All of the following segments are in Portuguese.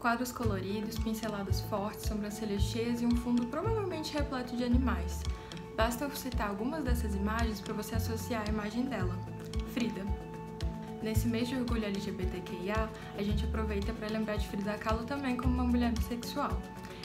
Quadros coloridos, pinceladas fortes, sobrancelhas cheias e um fundo provavelmente repleto de animais. Basta eu citar algumas dessas imagens para você associar a imagem dela. Frida. Nesse mês de orgulho LGBTQIA, a gente aproveita para lembrar de Frida Kahlo também como uma mulher bissexual.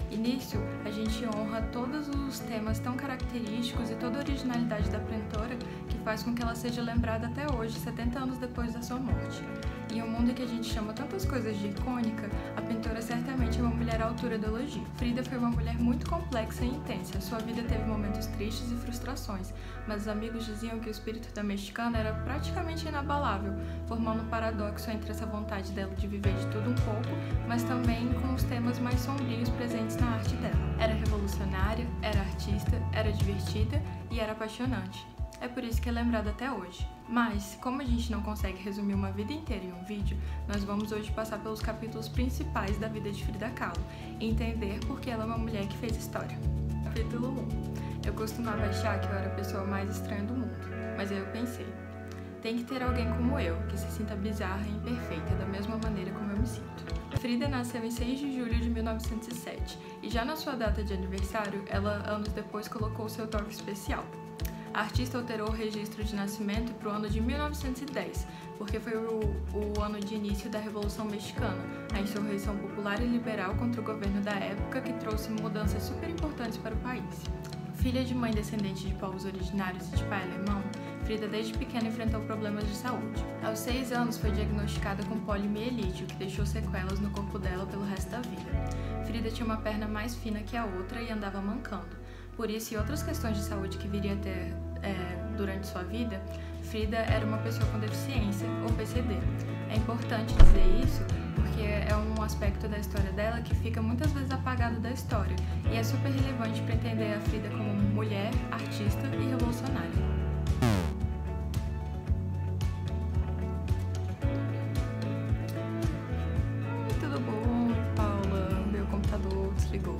E nisso, a gente honra todos os temas tão característicos e toda a originalidade da pintora que faz com que ela seja lembrada até hoje, 70 anos depois da sua morte. Em um mundo em que a gente chama tantas coisas de icônica, a pintora certamente é uma mulher à altura do elogio. Frida foi uma mulher muito complexa e intensa. Sua vida teve momentos tristes e frustrações, mas os amigos diziam que o espírito da mexicana era praticamente inabalável, formando um paradoxo entre essa vontade dela de viver de tudo um pouco, mas também com os temas mais sombrios presentes na arte dela. Era revolucionária, era artista, era divertida e era apaixonante. É por isso que é lembrada até hoje. Mas, como a gente não consegue resumir uma vida inteira em um vídeo, nós vamos hoje passar pelos capítulos principais da vida de Frida Kahlo e entender por que ela é uma mulher que fez história. Capítulo 1. Eu costumava achar que eu era a pessoa mais estranha do mundo, mas aí eu pensei, tem que ter alguém como eu, que se sinta bizarra e imperfeita, da mesma maneira como eu me sinto. Frida nasceu em 6 de julho de 1907, e já na sua data de aniversário, ela anos depois colocou seu toque especial. A artista alterou o registro de nascimento para o ano de 1910, porque foi o ano de início da Revolução Mexicana, a insurreição popular e liberal contra o governo da época que trouxe mudanças super importantes para o país. Filha de mãe descendente de povos originários e de pai alemão, Frida desde pequena enfrentou problemas de saúde. Aos 6 anos foi diagnosticada com poliomielite, o que deixou sequelas no corpo dela pelo resto da vida. Frida tinha uma perna mais fina que a outra e andava mancando. Por isso e outras questões de saúde que viria a ter durante sua vida, Frida era uma pessoa com deficiência, ou PCD. É importante dizer isso porque é um aspecto da história dela que fica muitas vezes apagado da história e é super relevante para entender a Frida como mulher, artista e revolucionária. Tudo bom, Paula? Meu computador desligou.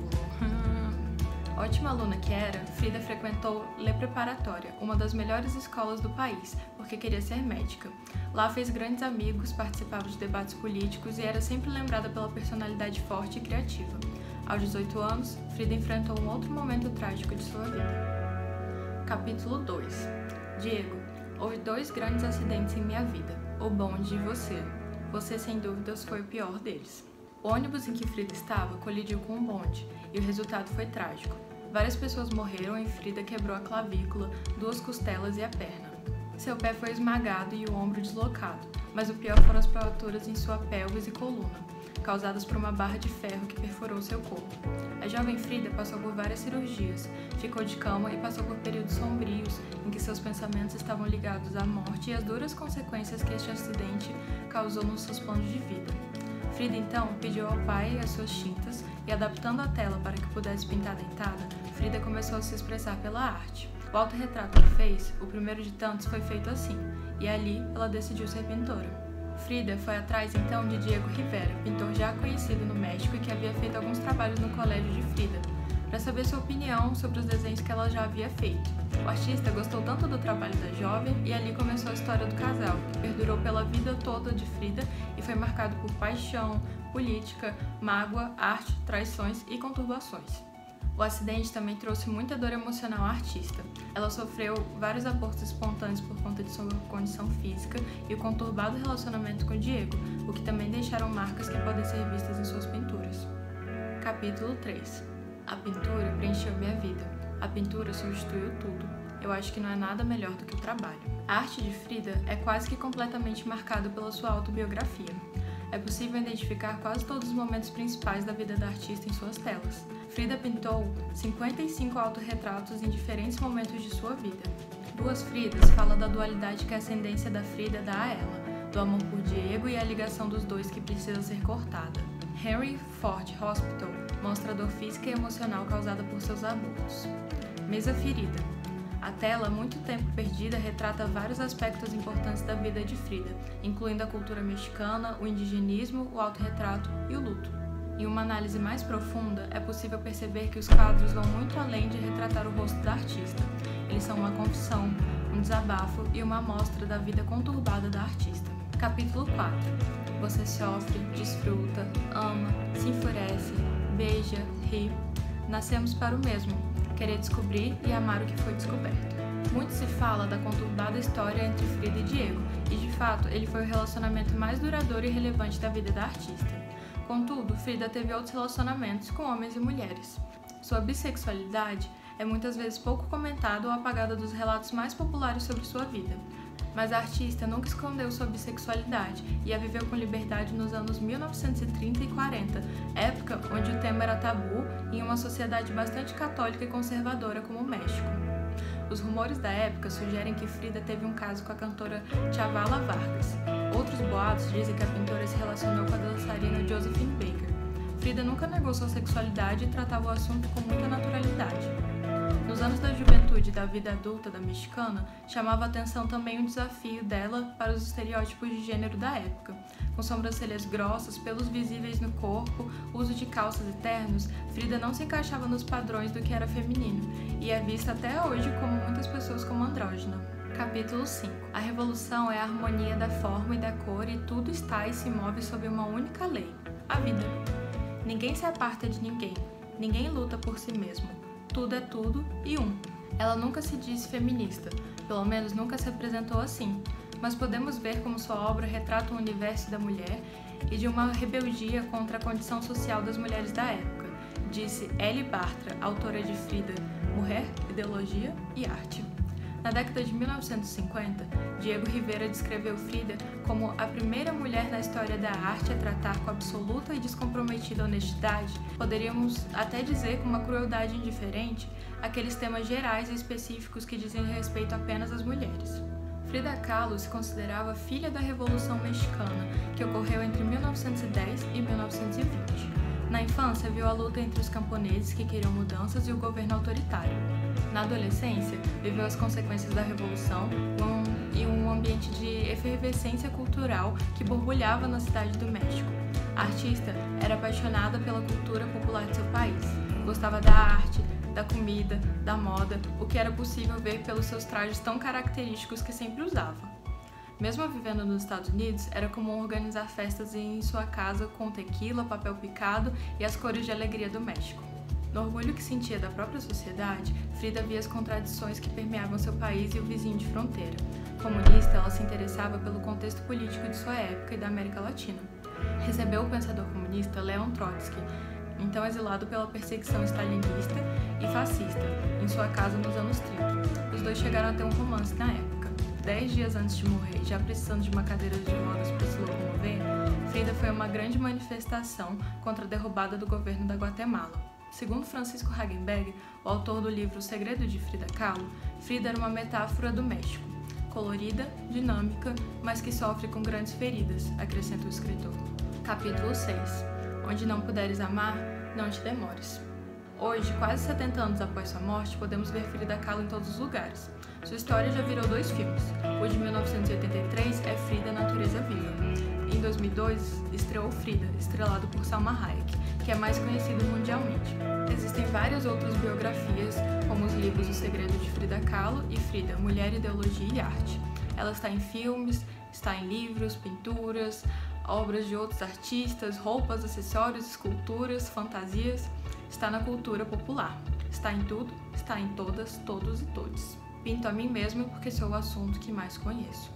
Ótima aluna que era, Frida frequentou Le Preparatória, uma das melhores escolas do país, porque queria ser médica. Lá fez grandes amigos, participava de debates políticos e era sempre lembrada pela personalidade forte e criativa. Aos 18 anos, Frida enfrentou um outro momento trágico de sua vida. Capítulo 2. Diego, houve 2 grandes acidentes em minha vida, o bonde e você. Você, sem dúvidas, foi o pior deles. O ônibus em que Frida estava colidiu com um bonde, e o resultado foi trágico. Várias pessoas morreram e Frida quebrou a clavícula, 2 costelas e a perna. Seu pé foi esmagado e o ombro deslocado, mas o pior foram as fraturas em sua pelvis e coluna, causadas por uma barra de ferro que perfurou seu corpo. A jovem Frida passou por várias cirurgias, ficou de cama e passou por períodos sombrios em que seus pensamentos estavam ligados à morte e às duras consequências que este acidente causou nos seus planos de vida. Frida então pediu ao pai as suas tintas e, adaptando a tela para que pudesse pintar dentada, Frida começou a se expressar pela arte. O autorretrato que fez, o primeiro de tantos, foi feito assim, e ali ela decidiu ser pintora. Frida foi atrás então de Diego Rivera, pintor já conhecido no México e que havia feito alguns trabalhos no colégio de Frida, para saber sua opinião sobre os desenhos que ela já havia feito. O artista gostou tanto do trabalho da jovem e ali começou a história do casal, que perdurou pela vida toda de Frida e foi marcado por paixão, política, mágoa, arte, traições e conturbações. O acidente também trouxe muita dor emocional à artista. Ela sofreu vários abortos espontâneos por conta de sua condição física e o conturbado relacionamento com Diego, o que também deixaram marcas que podem ser vistas em suas pinturas. Capítulo 3. A pintura preencheu minha vida. A pintura substituiu tudo. Eu acho que não é nada melhor do que o trabalho. A arte de Frida é quase que completamente marcada pela sua autobiografia. É possível identificar quase todos os momentos principais da vida da artista em suas telas. Frida pintou 55 autorretratos em diferentes momentos de sua vida. Duas Fridas falam da dualidade que a ascendência da Frida dá a ela, do amor por Diego e a ligação dos dois que precisa ser cortada. Henry Ford Hospital mostra a dor física e emocional causada por seus abortos. Mesa Ferida. A tela, muito tempo perdida, retrata vários aspectos importantes da vida de Frida, incluindo a cultura mexicana, o indigenismo, o autorretrato e o luto. Em uma análise mais profunda, é possível perceber que os quadros vão muito além de retratar o rosto da artista. Eles são uma confissão, um desabafo e uma amostra da vida conturbada da artista. Capítulo 4. Você sofre, desfruta, ama, se se enfurece, beija, ri. Nascemos para o mesmo, querer descobrir e amar o que foi descoberto. Muito se fala da conturbada história entre Frida e Diego, e de fato ele foi o relacionamento mais duradouro e relevante da vida da artista. Contudo, Frida teve outros relacionamentos com homens e mulheres. Sua bissexualidade é muitas vezes pouco comentada ou apagada dos relatos mais populares sobre sua vida. Mas a artista nunca escondeu sua bissexualidade e a viveu com liberdade nos anos 1930 e 40, época onde o tema era tabu em uma sociedade bastante católica e conservadora como o México. Os rumores da época sugerem que Frida teve um caso com a cantora Chavela Vargas. Outros boatos dizem que a pintora se relacionou com a dançarina Josephine Baker. Frida nunca negou sua sexualidade e tratava o assunto com muita naturalidade. Nos anos da juventude e da vida adulta da mexicana, chamava a atenção também o desafio dela para os estereótipos de gênero da época. Com sobrancelhas grossas, pelos visíveis no corpo, uso de calças e ternos, Frida não se encaixava nos padrões do que era feminino, e é vista até hoje como muitas pessoas como andrógina. Capítulo 5. A revolução é a harmonia da forma e da cor e tudo está e se move sob uma única lei, a vida. Ninguém se aparta de ninguém, ninguém luta por si mesmo. Tudo é tudo e um. Ela nunca se disse feminista, pelo menos nunca se apresentou assim, mas podemos ver como sua obra retrata o universo da mulher e de uma rebeldia contra a condição social das mulheres da época, disse Ellie Bartra, autora de Frida, Mulher, Ideologia e Arte. Na década de 1950, Diego Rivera descreveu Frida como a primeira mulher na história da arte a tratar com absoluta e descomprometida honestidade, poderíamos até dizer com uma crueldade indiferente, aqueles temas gerais e específicos que dizem respeito apenas às mulheres. Frida Kahlo se considerava filha da Revolução Mexicana, que ocorreu entre 1910 e 1920. Na infância, viu a luta entre os camponeses que queriam mudanças e o governo autoritário. Na adolescência, viveu as consequências da Revolução e um ambiente de efervescência cultural que borbulhava na cidade do México. A artista era apaixonada pela cultura popular de seu país. Gostava da arte, da comida, da moda, o que era possível ver pelos seus trajes tão característicos que sempre usava. Mesmo vivendo nos Estados Unidos, era comum organizar festas em sua casa com tequila, papel picado e as cores de alegria do México. No orgulho que sentia da própria sociedade, Frida via as contradições que permeavam seu país e o vizinho de fronteira. Comunista, ela se interessava pelo contexto político de sua época e da América Latina. Recebeu o pensador comunista Leon Trotsky, então exilado pela perseguição stalinista e fascista, em sua casa nos anos 30. Os dois chegaram a ter um romance na época. 10 dias antes de morrer, já precisando de uma cadeira de rodas para se locomover, Frida foi a uma grande manifestação contra a derrubada do governo da Guatemala. Segundo Francisco Hagenberg, o autor do livro O Segredo de Frida Kahlo, Frida era uma metáfora do México, colorida, dinâmica, mas que sofre com grandes feridas, acrescenta o escritor. Capítulo 6. Onde não puderes amar, não te demores. Hoje, quase 70 anos após sua morte, podemos ver Frida Kahlo em todos os lugares. Sua história já virou 2 filmes. O de 1983 é Frida, Natureza Viva. Em 2002, estreou Frida, estrelado por Salma Hayek, que é mais conhecido mundialmente. Existem várias outras biografias, como os livros O Segredo de Frida Kahlo e Frida, Mulher, Ideologia e Arte. Ela está em filmes, está em livros, pinturas, obras de outros artistas, roupas, acessórios, esculturas, fantasias. Está na cultura popular. Está em tudo, está em todas, todos e todes. Pinto a mim mesma porque sou o assunto que mais conheço.